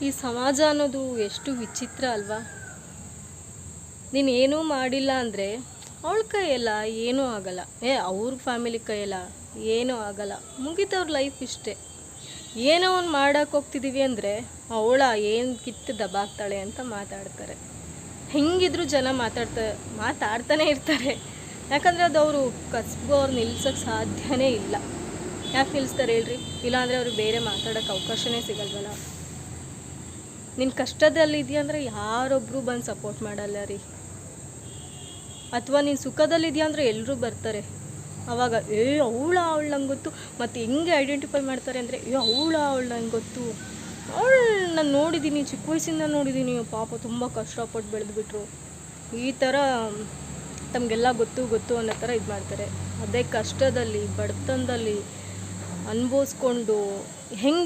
ಈ ಸಮಾಜ ಅನ್ನೋದು ಎಷ್ಟು ವಿಚಿತ್ರ ಅಲ್ವಾ. ನೀನು ಏನೂ ಮಾಡಿಲ್ಲ ಅಂದರೆ ಅವಳ ಕೈಯಲ್ಲ ಏನೂ ಆಗಲ್ಲ, ಅವ್ರ ಫ್ಯಾಮಿಲಿ ಕೈಯಲ್ಲ ಏನೂ ಆಗಲ್ಲ, ಮುಗಿತವ್ರ ಲೈಫ್ ಇಷ್ಟೇ. ಏನೋ ಒಂದು ಮಾಡೋಕೆ ಹೋಗ್ತಿದ್ದೀವಿ ಅಂದರೆ ಅವಳ ಏನು ಕಿತ್ತು ದಬಾಕ್ತಾಳೆ ಅಂತ ಮಾತಾಡ್ತಾರೆ. ಹೆಂಗಿದ್ರು ಜನ ಮಾತಾಡ್ತಾನೆ ಇರ್ತಾರೆ. ಯಾಕಂದರೆ ಅದು ಅವರು ಕಸ್ಬು ಅವ್ರು ನಿಲ್ಸೋಕ್ಕೆ ಸಾಧ್ಯನೇ ಇಲ್ಲ. ಯಾಕೆ ನಿಲ್ಲಿಸ್ತಾರೆ ಹೇಳ್ರಿ? ಇಲ್ಲಾಂದರೆ ಅವ್ರಿಗೆ ಬೇರೆ ಮಾತಾಡೋಕ್ಕೆ ಅವಕಾಶನೇ ಸಿಗಲ್ವಲ್ಲ. ನಿನ್ನ ಕಷ್ಟದಲ್ಲಿದೆಯಾ ಅಂದರೆ ಯಾರೊಬ್ಬರು ಬಂದು ಸಪೋರ್ಟ್ ಮಾಡಲ್ಲ ರೀ. ಅಥವಾ ನೀನು ಸುಖದಲ್ಲಿದೆಯಾ ಅಂದರೆ ಎಲ್ಲರೂ ಬರ್ತಾರೆ. ಆವಾಗ ಅವಳು ನಂಗೆ ಗೊತ್ತು. ಮತ್ತು ಹೆಂಗೆ ಐಡೆಂಟಿಫೈ ಮಾಡ್ತಾರೆ ಅಂದರೆ ಅವಳು ನಂಗೆ ಗೊತ್ತು, ಅವಳು ನಾನು ನೋಡಿದ್ದೀನಿ, ಚಿಕ್ಕ ವಯಸ್ಸಿಂದ ನೋಡಿದ್ದೀನಿ, ಪಾಪ ತುಂಬ ಕಷ್ಟಪಟ್ಟು ಬೆಳೆದ್ಬಿಟ್ರು, ಈ ಥರ ತಮಗೆಲ್ಲ ಗೊತ್ತು ಅನ್ನೋ ಥರ ಇದು ಮಾಡ್ತಾರೆ. ಅದೇ ಕಷ್ಟದಲ್ಲಿ ಬಡತನದಲ್ಲಿ ಅನುಭವಿಸ್ಕೊಂಡು ಹೆಂಗೆ